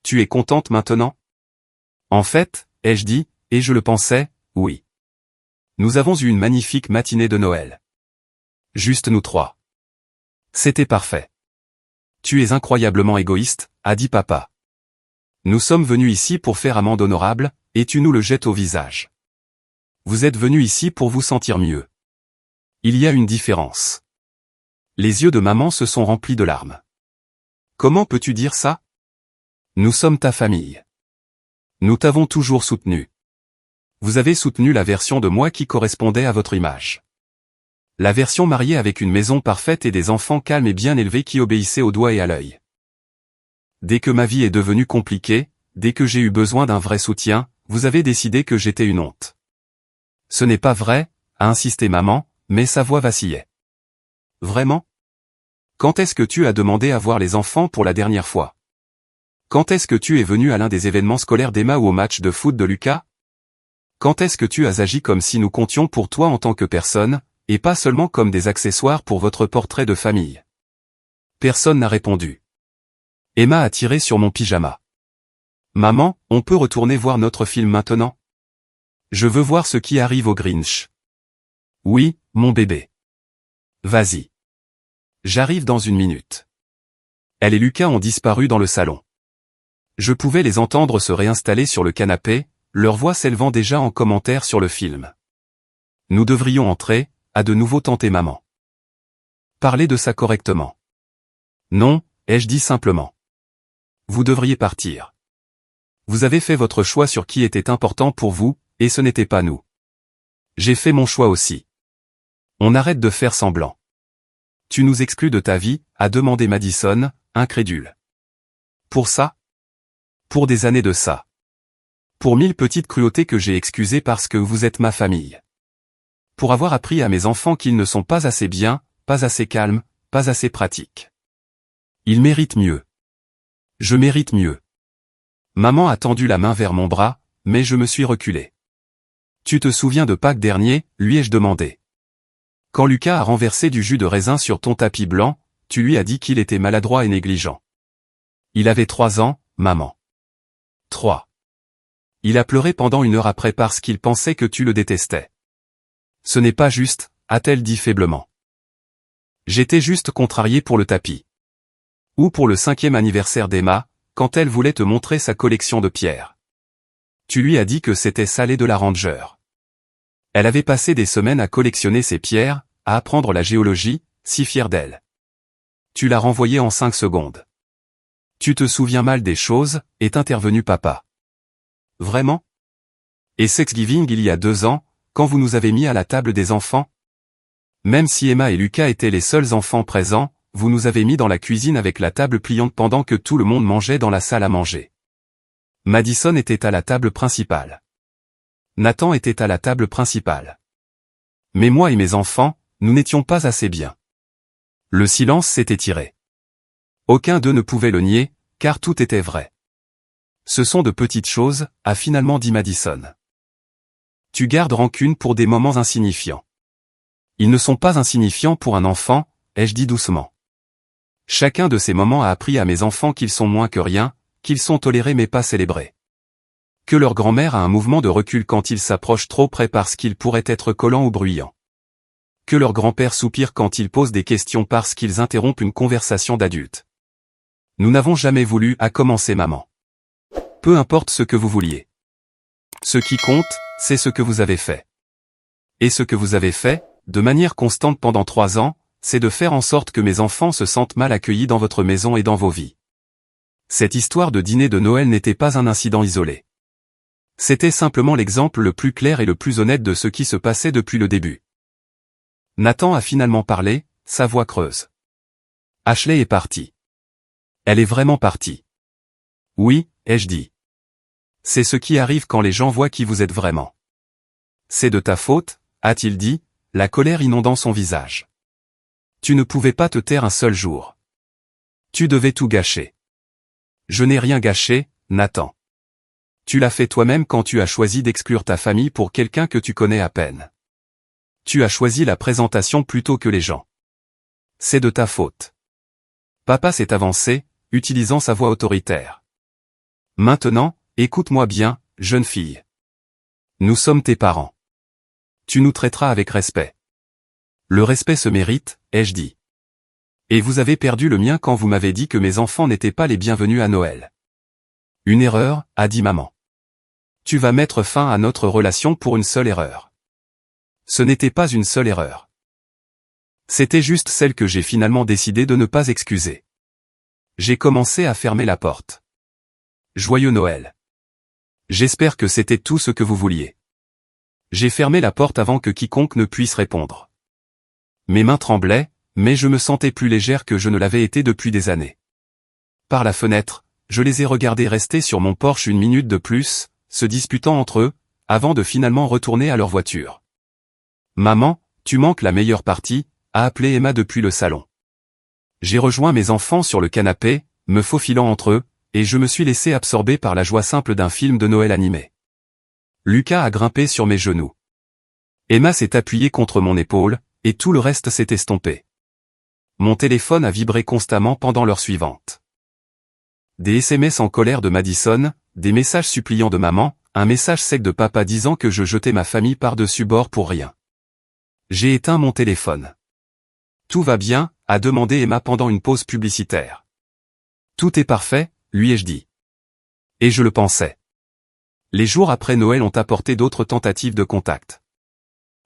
Tu es contente maintenant? En fait, ai-je dit, et je le pensais, oui. Nous avons eu une magnifique matinée de Noël. Juste nous trois. C'était parfait. Tu es incroyablement égoïste, a dit papa. Nous sommes venus ici pour faire amende honorable, et tu nous le jettes au visage. Vous êtes venus ici pour vous sentir mieux. Il y a une différence. Les yeux de maman se sont remplis de larmes. Comment peux-tu dire ça? Nous sommes ta famille. Nous t'avons toujours soutenu. Vous avez soutenu la version de moi qui correspondait à votre image. La version mariée avec une maison parfaite et des enfants calmes et bien élevés qui obéissaient au doigt et à l'œil. Dès que ma vie est devenue compliquée, dès que j'ai eu besoin d'un vrai soutien, vous avez décidé que j'étais une honte. Ce n'est pas vrai, a insisté maman, mais sa voix vacillait. Vraiment? Quand est-ce que tu as demandé à voir les enfants pour la dernière fois? Quand est-ce que tu es venu à l'un des événements scolaires d'Emma ou au match de foot de Lucas? Quand est-ce que tu as agi comme si nous comptions pour toi en tant que personne, et pas seulement comme des accessoires pour votre portrait de famille? Personne n'a répondu. Emma a tiré sur mon pyjama. Maman, on peut retourner voir notre film maintenant? Je veux voir ce qui arrive au Grinch. Oui, mon bébé. Vas-y. J'arrive dans une minute. Elle et Lucas ont disparu dans le salon. Je pouvais les entendre se réinstaller sur le canapé, leur voix s'élevant déjà en commentaire sur le film. Nous devrions entrer, a de nouveau tenté maman. Parlez de ça correctement. Non, ai-je dit simplement. Vous devriez partir. Vous avez fait votre choix sur qui était important pour vous, et ce n'était pas nous. J'ai fait mon choix aussi. On arrête de faire semblant. Tu nous exclus de ta vie, a demandé Madison, incrédule. Pour ça? Pour des années de ça. Pour 1000 petites cruautés que j'ai excusées parce que vous êtes ma famille. Pour avoir appris à mes enfants qu'ils ne sont pas assez bien, pas assez calmes, pas assez pratiques. Ils méritent mieux. Je mérite mieux. Maman a tendu la main vers mon bras, mais je me suis reculé. Tu te souviens de Pâques dernier, lui ai-je demandé. Quand Lucas a renversé du jus de raisin sur ton tapis blanc, tu lui as dit qu'il était maladroit et négligent. Il avait 3 ans, maman. 3. Il a pleuré pendant 1 heure après parce qu'il pensait que tu le détestais. Ce n'est pas juste, a-t-elle dit faiblement. J'étais juste contrarié pour le tapis. Ou pour le 5e anniversaire d'Emma, quand elle voulait te montrer sa collection de pierres. Tu lui as dit que c'était salé de la Ranger. Elle avait passé des semaines à collectionner ces pierres, à apprendre la géologie, si fière d'elle. Tu l'as renvoyée en 5 secondes. Tu te souviens mal des choses, est intervenu papa. Vraiment? Et Thanksgiving il y a 2 ans, quand vous nous avez mis à la table des enfants? Même si Emma et Lucas étaient les seuls enfants présents, vous nous avez mis dans la cuisine avec la table pliante pendant que tout le monde mangeait dans la salle à manger. Madison était à la table principale. Nathan était à la table principale. Mais moi et mes enfants, nous n'étions pas assez bien. Le silence s'est étiré. Aucun d'eux ne pouvait le nier, car tout était vrai. Ce sont de petites choses, a finalement dit Madison. Tu gardes rancune pour des moments insignifiants. Ils ne sont pas insignifiants pour un enfant, ai-je dit doucement. Chacun de ces moments a appris à mes enfants qu'ils sont moins que rien, qu'ils sont tolérés mais pas célébrés. Que leur grand-mère a un mouvement de recul quand ils s'approchent trop près parce qu'ils pourraient être collants ou bruyants. Que leur grand-père soupire quand ils posent des questions parce qu'ils interrompent une conversation d'adulte. Nous n'avons jamais voulu, a commencé maman. Peu importe ce que vous vouliez. Ce qui compte, c'est ce que vous avez fait. Et ce que vous avez fait, de manière constante pendant 3 ans, c'est de faire en sorte que mes enfants se sentent mal accueillis dans votre maison et dans vos vies. Cette histoire de dîner de Noël n'était pas un incident isolé. C'était simplement l'exemple le plus clair et le plus honnête de ce qui se passait depuis le début. Nathan a finalement parlé, sa voix creuse. Ashley est partie. Elle est vraiment partie. Oui, ai-je dit. C'est ce qui arrive quand les gens voient qui vous êtes vraiment. C'est de ta faute, a-t-il dit, la colère inondant son visage. Tu ne pouvais pas te taire un seul jour. Tu devais tout gâcher. Je n'ai rien gâché, Nathan. Tu l'as fait toi-même quand tu as choisi d'exclure ta famille pour quelqu'un que tu connais à peine. Tu as choisi la présentation plutôt que les gens. C'est de ta faute. Papa s'est avancé, utilisant sa voix autoritaire. Maintenant, écoute-moi bien, jeune fille. Nous sommes tes parents. Tu nous traiteras avec respect. Le respect se mérite, ai-je dit. Et vous avez perdu le mien quand vous m'avez dit que mes enfants n'étaient pas les bienvenus à Noël. Une erreur, a dit maman. Tu vas mettre fin à notre relation pour une seule erreur. Ce n'était pas une seule erreur. C'était juste celle que j'ai finalement décidé de ne pas excuser. J'ai commencé à fermer la porte. Joyeux Noël. J'espère que c'était tout ce que vous vouliez. J'ai fermé la porte avant que quiconque ne puisse répondre. Mes mains tremblaient, mais je me sentais plus légère que je ne l'avais été depuis des années. Par la fenêtre, je les ai regardés rester sur mon porche 1 minute de plus, se disputant entre eux, avant de finalement retourner à leur voiture. Maman, tu manques la meilleure partie, a appelé Emma depuis le salon. J'ai rejoint mes enfants sur le canapé, me faufilant entre eux, et je me suis laissé absorber par la joie simple d'un film de Noël animé. Lucas a grimpé sur mes genoux. Emma s'est appuyée contre mon épaule, et tout le reste s'est estompé. Mon téléphone a vibré constamment pendant l'heure suivante. Des SMS en colère de Madison, des messages suppliants de maman, un message sec de papa disant que je jetais ma famille par-dessus bord pour rien. J'ai éteint mon téléphone. Tout va bien, a demandé Emma pendant une pause publicitaire. Tout est parfait, lui ai-je dit. Et je le pensais. Les jours après Noël ont apporté d'autres tentatives de contact.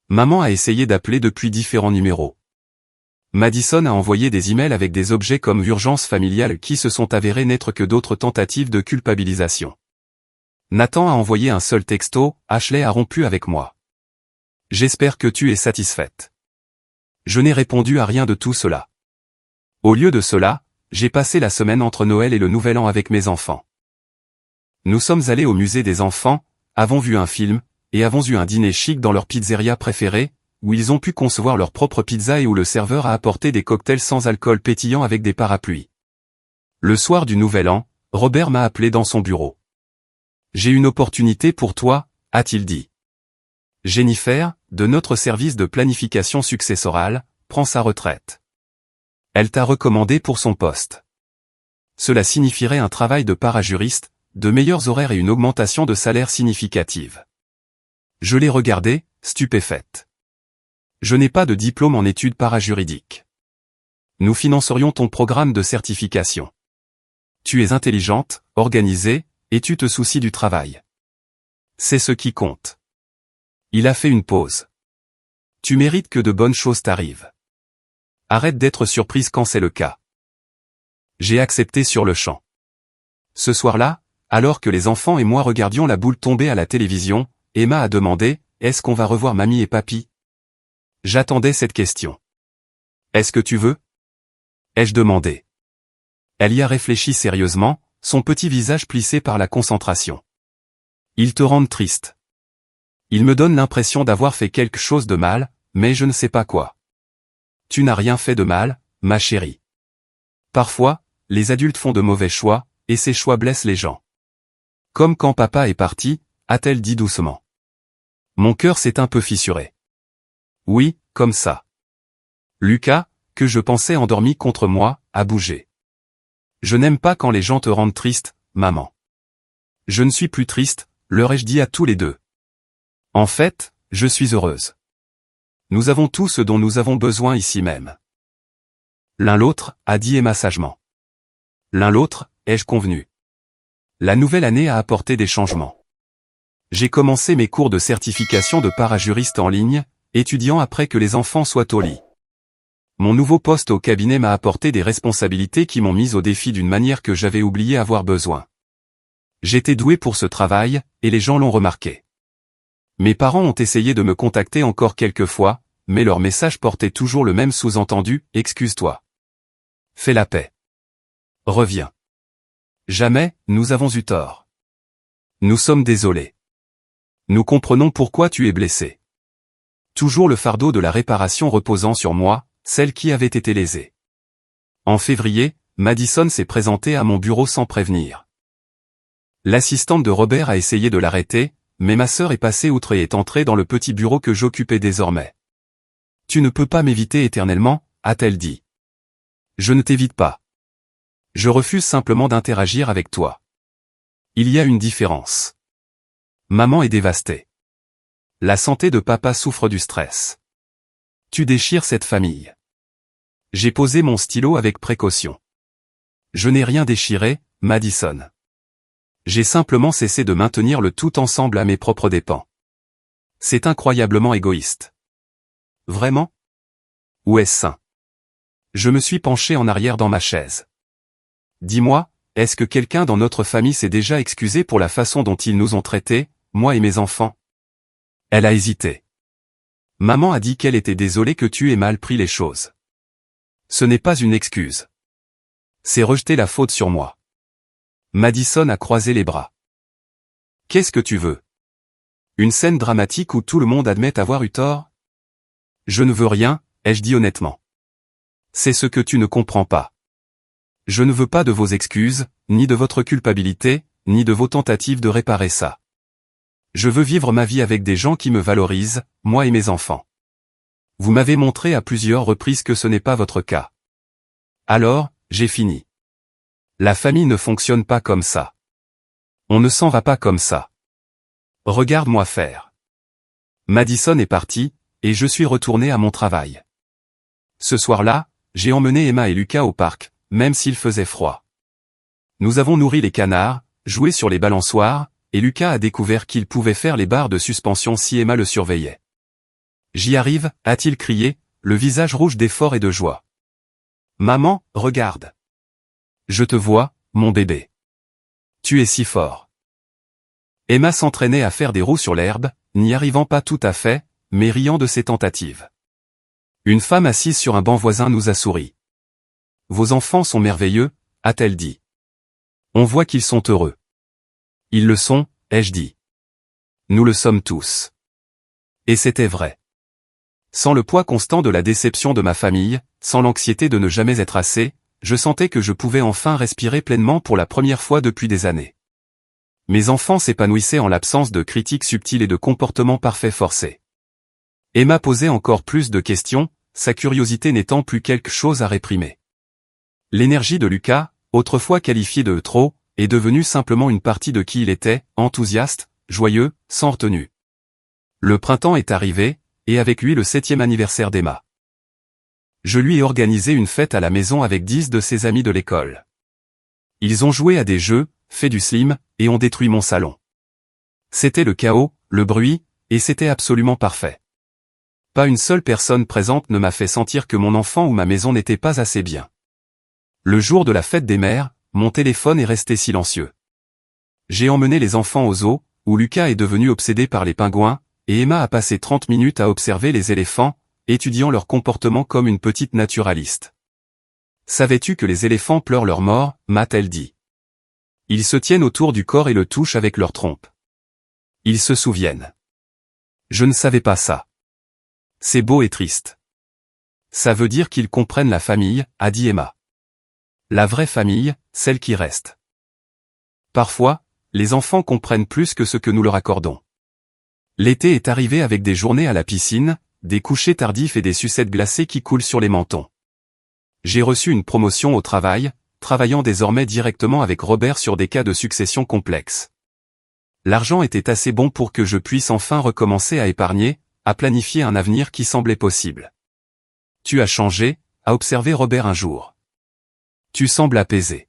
Maman a essayé d'appeler depuis différents numéros. Madison a envoyé des emails avec des objets comme urgence familiale qui se sont avérés n'être que d'autres tentatives de culpabilisation. Nathan a envoyé un seul texto, Ashley a rompu avec moi. J'espère que tu es satisfaite. Je n'ai répondu à rien de tout cela. Au lieu de cela, j'ai passé la semaine entre Noël et le Nouvel An avec mes enfants. Nous sommes allés au musée des enfants, avons vu un film, et avons eu un dîner chic dans leur pizzeria préférée, où ils ont pu concevoir leur propre pizza et où le serveur a apporté des cocktails sans alcool pétillants avec des parapluies. Le soir du Nouvel An, Robert m'a appelé dans son bureau. J'ai une opportunité pour toi, a-t-il dit. Jennifer, de notre service de planification successorale, prend sa retraite. Elle t'a recommandé pour son poste. Cela signifierait un travail de parajuriste, de meilleurs horaires et une augmentation de salaire significative. Je l'ai regardée, stupéfaite. Je n'ai pas de diplôme en études parajuridiques. Nous financerions ton programme de certification. Tu es intelligente, organisée, et tu te soucies du travail. C'est ce qui compte. Il a fait une pause. Tu mérites que de bonnes choses t'arrivent. Arrête d'être surprise quand c'est le cas. J'ai accepté sur le champ. Ce soir-là, alors que les enfants et moi regardions la boule tomber à la télévision, Emma a demandé, est-ce qu'on va revoir mamie et papy? J'attendais cette question. Est-ce que tu veux? Ai-je demandé. Elle y a réfléchi sérieusement, son petit visage plissé par la concentration. Ils te rendent triste. Ils me donnent l'impression d'avoir fait quelque chose de mal, mais je ne sais pas quoi. Tu n'as rien fait de mal, ma chérie. Parfois, les adultes font de mauvais choix, et ces choix blessent les gens. Comme quand papa est parti, a-t-elle dit doucement. Mon cœur s'est un peu fissuré. Oui, comme ça. Lucas, que je pensais endormi contre moi, a bougé. Je n'aime pas quand les gens te rendent triste, maman. Je ne suis plus triste, leur ai-je dit à tous les deux. En fait, je suis heureuse. Nous avons tout ce dont nous avons besoin ici même. L'un l'autre, a dit Emma sagement. L'un l'autre, ai-je convenu. La nouvelle année a apporté des changements. J'ai commencé mes cours de certification de parajuriste en ligne, étudiant après que les enfants soient au lit. Mon nouveau poste au cabinet m'a apporté des responsabilités qui m'ont mis au défi d'une manière que j'avais oublié avoir besoin. J'étais doué pour ce travail, et les gens l'ont remarqué. Mes parents ont essayé de me contacter encore quelques fois, mais leur message portait toujours le même sous-entendu, « Excuse-toi. Fais la paix. Reviens. » Jamais, nous avons eu tort. Nous sommes désolés. Nous comprenons pourquoi tu es blessé. Toujours le fardeau de la réparation reposant sur moi, celle qui avait été lésée. En février, Madison s'est présentée à mon bureau sans prévenir. L'assistante de Robert a essayé de l'arrêter, mais ma sœur est passée outre et est entrée dans le petit bureau que j'occupais désormais. « Tu ne peux pas m'éviter éternellement, » a-t-elle dit. « Je ne t'évite pas. Je refuse simplement d'interagir avec toi. Il y a une différence. Maman est dévastée. La santé de papa souffre du stress. Tu déchires cette famille. » J'ai posé mon stylo avec précaution. Je n'ai rien déchiré, Madison. J'ai simplement cessé de maintenir le tout ensemble à mes propres dépens. C'est incroyablement égoïste. Vraiment? Ou est-ce sain? Je me suis penché en arrière dans ma chaise. Dis-moi, est-ce que quelqu'un dans notre famille s'est déjà excusé pour la façon dont ils nous ont traités, moi et mes enfants? Elle a hésité. Maman a dit qu'elle était désolée que tu aies mal pris les choses. Ce n'est pas une excuse. C'est rejeter la faute sur moi. Madison a croisé les bras. Qu'est-ce que tu veux? Une scène dramatique où tout le monde admet avoir eu tort? Je ne veux rien, ai-je dit honnêtement. C'est ce que tu ne comprends pas. Je ne veux pas de vos excuses, ni de votre culpabilité, ni de vos tentatives de réparer ça. Je veux vivre ma vie avec des gens qui me valorisent, moi et mes enfants. Vous m'avez montré à plusieurs reprises que ce n'est pas votre cas. Alors, j'ai fini. La famille ne fonctionne pas comme ça. On ne s'en va pas comme ça. Regarde-moi faire. Madison est partie, et je suis retourné à mon travail. Ce soir-là, j'ai emmené Emma et Lucas au parc, même s'il faisait froid. Nous avons nourri les canards, joué sur les balançoires, et Lucas a découvert qu'il pouvait faire les barres de suspension si Emma le surveillait. J'y arrive, a-t-il crié, le visage rouge d'effort et de joie. Maman, regarde. Je te vois, mon bébé. Tu es si fort. Emma s'entraînait à faire des roues sur l'herbe, n'y arrivant pas tout à fait, mais riant de ses tentatives. Une femme assise sur un banc voisin nous a souri. Vos enfants sont merveilleux, a-t-elle dit. On voit qu'ils sont heureux. Ils le sont, ai-je dit. Nous le sommes tous. Et c'était vrai. Sans le poids constant de la déception de ma famille, sans l'anxiété de ne jamais être assez, je sentais que je pouvais enfin respirer pleinement pour la première fois depuis des années. Mes enfants s'épanouissaient en l'absence de critiques subtiles et de comportements parfaits forcés. Emma posait encore plus de questions, sa curiosité n'étant plus quelque chose à réprimer. L'énergie de Lucas, autrefois qualifié de trop, est devenue simplement une partie de qui il était, enthousiaste, joyeux, sans retenue. Le printemps est arrivé, et avec lui le 7e anniversaire d'Emma. Je lui ai organisé une fête à la maison avec 10 de ses amis de l'école. Ils ont joué à des jeux, fait du slim, et ont détruit mon salon. C'était le chaos, le bruit, et c'était absolument parfait. Pas une seule personne présente ne m'a fait sentir que mon enfant ou ma maison n'était pas assez bien. Le jour de la fête des mères, mon téléphone est resté silencieux. J'ai emmené les enfants au zoo, où Lucas est devenu obsédé par les pingouins, et Emma a passé 30 minutes à observer les éléphants, étudiant leur comportement comme une petite naturaliste. Savais-tu que les éléphants pleurent leur mort, m'a-t-elle dit. Ils se tiennent autour du corps et le touchent avec leur trompe. Ils se souviennent. Je ne savais pas ça. C'est beau et triste. Ça veut dire qu'ils comprennent la famille, a dit Emma. La vraie famille, celle qui reste. Parfois, les enfants comprennent plus que ce que nous leur accordons. L'été est arrivé avec des journées à la piscine, des couchers tardifs et des sucettes glacées qui coulent sur les mentons. J'ai reçu une promotion au travail, travaillant désormais directement avec Robert sur des cas de succession complexes. L'argent était assez bon pour que je puisse enfin recommencer à épargner, à planifier un avenir qui semblait possible. Tu as changé, a observé Robert un jour. Tu sembles apaisé.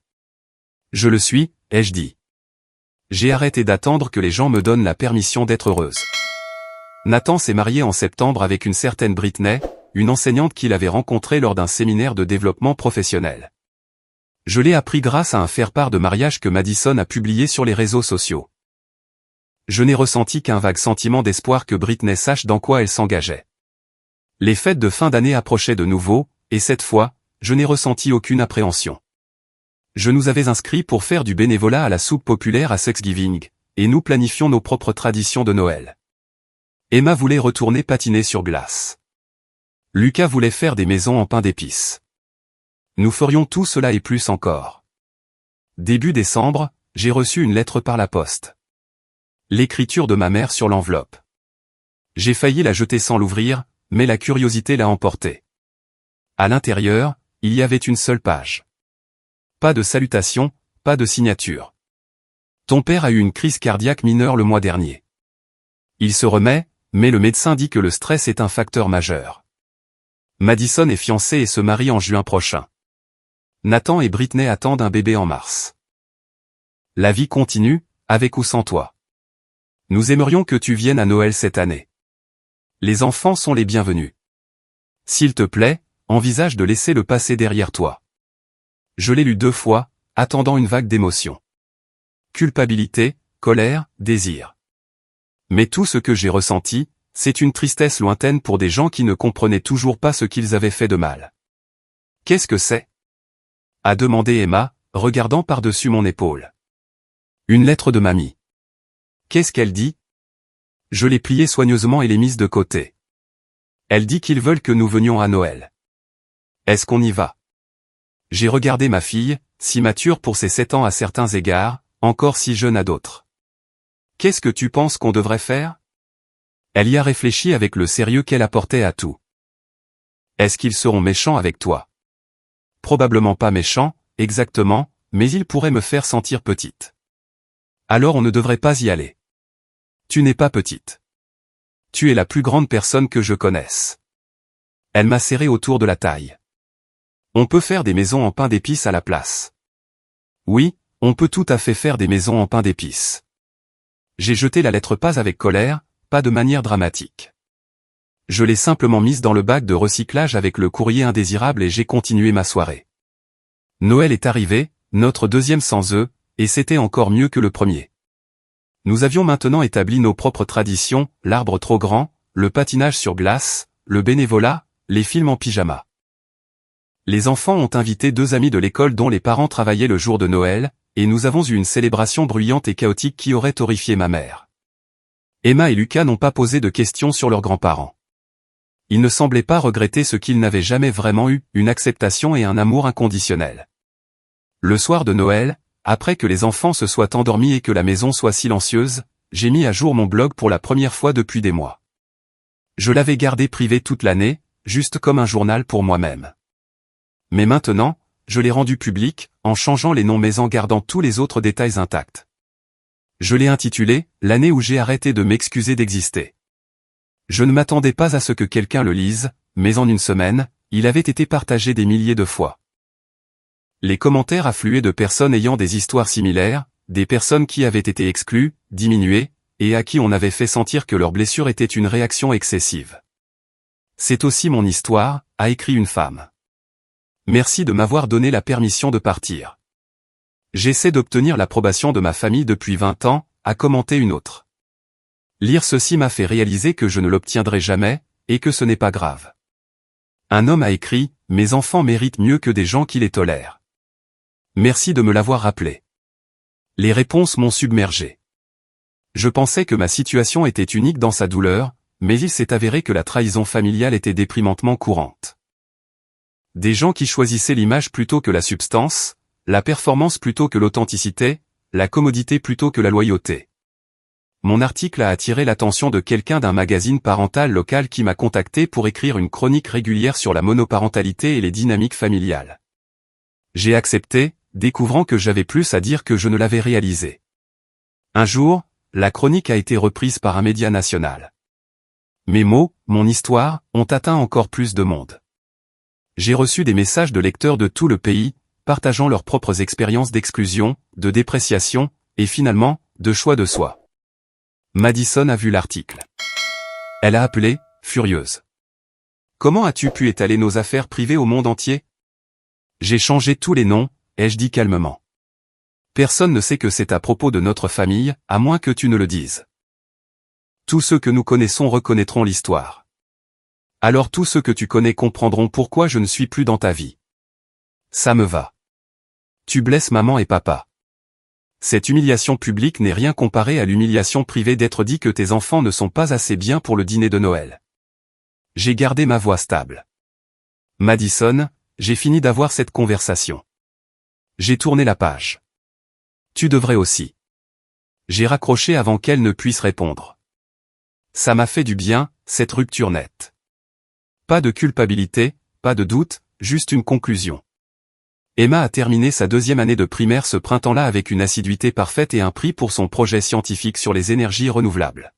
Je le suis, ai-je dit. J'ai arrêté d'attendre que les gens me donnent la permission d'être heureuse. Nathan s'est marié en septembre avec une certaine Britney, une enseignante qu'il avait rencontrée lors d'un séminaire de développement professionnel. Je l'ai appris grâce à un faire-part de mariage que Madison a publié sur les réseaux sociaux. Je n'ai ressenti qu'un vague sentiment d'espoir que Britney sache dans quoi elle s'engageait. Les fêtes de fin d'année approchaient de nouveau, et cette fois, je n'ai ressenti aucune appréhension. Je nous avais inscrits pour faire du bénévolat à la soupe populaire à Thanksgiving, et nous planifions nos propres traditions de Noël. Emma voulait retourner patiner sur glace. Lucas voulait faire des maisons en pain d'épices. Nous ferions tout cela et plus encore. Début décembre, j'ai reçu une lettre par la poste. L'écriture de ma mère sur l'enveloppe. J'ai failli la jeter sans l'ouvrir, mais la curiosité l'a emporté. À l'intérieur, il y avait une seule page. Pas de salutation, pas de signature. Ton père a eu une crise cardiaque mineure le mois dernier. Il se remet, mais le médecin dit que le stress est un facteur majeur. Madison est fiancée et se marie en juin prochain. Nathan et Britney attendent un bébé en mars. La vie continue, avec ou sans toi. Nous aimerions que tu viennes à Noël cette année. Les enfants sont les bienvenus. S'il te plaît, envisage de laisser le passé derrière toi. Je l'ai lu 2 fois, attendant une vague d'émotions. Culpabilité, colère, désir. Mais tout ce que j'ai ressenti, c'est une tristesse lointaine pour des gens qui ne comprenaient toujours pas ce qu'ils avaient fait de mal. Qu'est-ce que c'est ? A demandé Emma, regardant par-dessus mon épaule. Une lettre de mamie. Qu'est-ce qu'elle dit ? Je l'ai pliée soigneusement et l'ai mise de côté. Elle dit qu'ils veulent que nous venions à Noël. Est-ce qu'on y va ? J'ai regardé ma fille, si mature pour ses 7 ans à certains égards, encore si jeune à d'autres. Qu'est-ce que tu penses qu'on devrait faire ? Elle y a réfléchi avec le sérieux qu'elle apportait à tout. Est-ce qu'ils seront méchants avec toi ? Probablement pas méchants, exactement, mais ils pourraient me faire sentir petite. Alors on ne devrait pas y aller. Tu n'es pas petite. Tu es la plus grande personne que je connaisse. Elle m'a serré autour de la taille. On peut faire des maisons en pain d'épices à la place. Oui, on peut tout à fait faire des maisons en pain d'épices. J'ai jeté la lettre pas avec colère, pas de manière dramatique. Je l'ai simplement mise dans le bac de recyclage avec le courrier indésirable et j'ai continué ma soirée. Noël est arrivé, notre deuxième sans eux, et c'était encore mieux que le premier. Nous avions maintenant établi nos propres traditions, l'arbre trop grand, le patinage sur glace, le bénévolat, les films en pyjama. Les enfants ont invité 2 amis de l'école dont les parents travaillaient le jour de Noël, et nous avons eu une célébration bruyante et chaotique qui aurait horrifié ma mère. Emma et Lucas n'ont pas posé de questions sur leurs grands-parents. Ils ne semblaient pas regretter ce qu'ils n'avaient jamais vraiment eu, une acceptation et un amour inconditionnel. Le soir de Noël, après que les enfants se soient endormis et que la maison soit silencieuse, j'ai mis à jour mon blog pour la première fois depuis des mois. Je l'avais gardé privé toute l'année, juste comme un journal pour moi-même. Mais maintenant, je l'ai rendu public, en changeant les noms mais en gardant tous les autres détails intacts. Je l'ai intitulé « L'année où j'ai arrêté de m'excuser d'exister ». Je ne m'attendais pas à ce que quelqu'un le lise, mais en une semaine, il avait été partagé des milliers de fois. Les commentaires affluaient de personnes ayant des histoires similaires, des personnes qui avaient été exclues, diminuées, et à qui on avait fait sentir que leur blessure était une réaction excessive. C'est aussi mon histoire, a écrit une femme. Merci de m'avoir donné la permission de partir. J'essaie d'obtenir l'approbation de ma famille depuis 20 ans, a commenté une autre. Lire ceci m'a fait réaliser que je ne l'obtiendrai jamais, et que ce n'est pas grave. Un homme a écrit, mes enfants méritent mieux que des gens qui les tolèrent. Merci de me l'avoir rappelé. Les réponses m'ont submergé. Je pensais que ma situation était unique dans sa douleur, mais il s'est avéré que la trahison familiale était déprimantement courante. Des gens qui choisissaient l'image plutôt que la substance, la performance plutôt que l'authenticité, la commodité plutôt que la loyauté. Mon article a attiré l'attention de quelqu'un d'un magazine parental local qui m'a contacté pour écrire une chronique régulière sur la monoparentalité et les dynamiques familiales. J'ai accepté, découvrant que j'avais plus à dire que je ne l'avais réalisé. Un jour, la chronique a été reprise par un média national. Mes mots, mon histoire, ont atteint encore plus de monde. J'ai reçu des messages de lecteurs de tout le pays, partageant leurs propres expériences d'exclusion, de dépréciation, et finalement, de choix de soi. Madison a vu l'article. Elle a appelé, furieuse. Comment as-tu pu étaler nos affaires privées au monde entier? J'ai changé tous les noms, ai-je dit calmement. Personne ne sait que c'est à propos de notre famille, à moins que tu ne le dises. Tous ceux que nous connaissons reconnaîtront l'histoire. Alors tous ceux que tu connais comprendront pourquoi je ne suis plus dans ta vie. Ça me va. Tu blesses maman et papa. Cette humiliation publique n'est rien comparée à l'humiliation privée d'être dit que tes enfants ne sont pas assez bien pour le dîner de Noël. J'ai gardé ma voix stable. Madison, j'ai fini d'avoir cette conversation. J'ai tourné la page. Tu devrais aussi. J'ai raccroché avant qu'elle ne puisse répondre. Ça m'a fait du bien, cette rupture nette. Pas de culpabilité, pas de doute, juste une conclusion. Emma a terminé sa 2e année de primaire ce printemps-là avec une assiduité parfaite et un prix pour son projet scientifique sur les énergies renouvelables.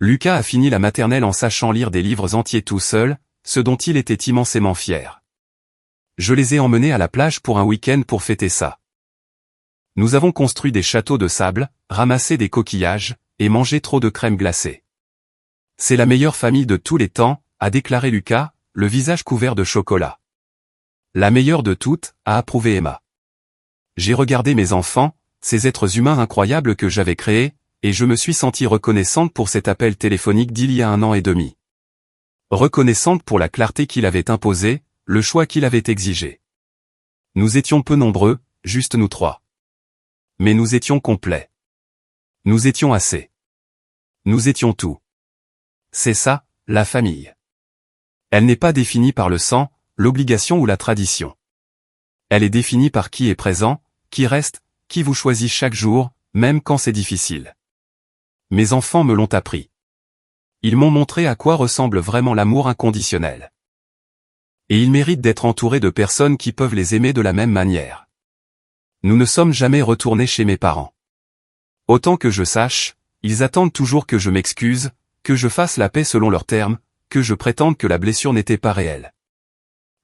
Lucas a fini la maternelle en sachant lire des livres entiers tout seul, ce dont il était immensément fier. Je les ai emmenés à la plage pour un week-end pour fêter ça. Nous avons construit des châteaux de sable, ramassé des coquillages, et mangé trop de crème glacée. C'est la meilleure famille de tous les temps, a déclaré Lucas, le visage couvert de chocolat. La meilleure de toutes, a approuvé Emma. J'ai regardé mes enfants, ces êtres humains incroyables que j'avais créés, et je me suis sentie reconnaissante pour cet appel téléphonique d'il y a 1 an et demi. Reconnaissante pour la clarté qu'il avait imposée, le choix qu'il avait exigé. Nous étions peu nombreux, juste nous 3. Mais nous étions complets. Nous étions assez. Nous étions tout. C'est ça, la famille. Elle n'est pas définie par le sang, l'obligation ou la tradition. Elle est définie par qui est présent, qui reste, qui vous choisit chaque jour, même quand c'est difficile. Mes enfants me l'ont appris. Ils m'ont montré à quoi ressemble vraiment l'amour inconditionnel. Et ils méritent d'être entourés de personnes qui peuvent les aimer de la même manière. Nous ne sommes jamais retournés chez mes parents. Autant que je sache, ils attendent toujours que je m'excuse, que je fasse la paix selon leurs termes, que je prétende que la blessure n'était pas réelle.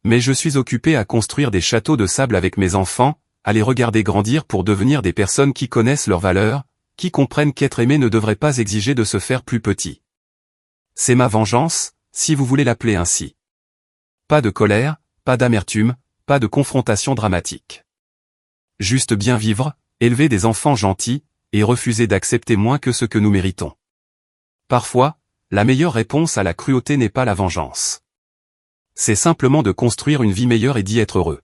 Mais je suis occupé à construire des châteaux de sable avec mes enfants, à les regarder grandir pour devenir des personnes qui connaissent leurs valeurs, qui comprennent qu'être aimé ne devrait pas exiger de se faire plus petit. C'est ma vengeance, si vous voulez l'appeler ainsi. Pas de colère, pas d'amertume, pas de confrontation dramatique. Juste bien vivre, élever des enfants gentils, et refuser d'accepter moins que ce que nous méritons. Parfois, la meilleure réponse à la cruauté n'est pas la vengeance. C'est simplement de construire une vie meilleure et d'y être heureux.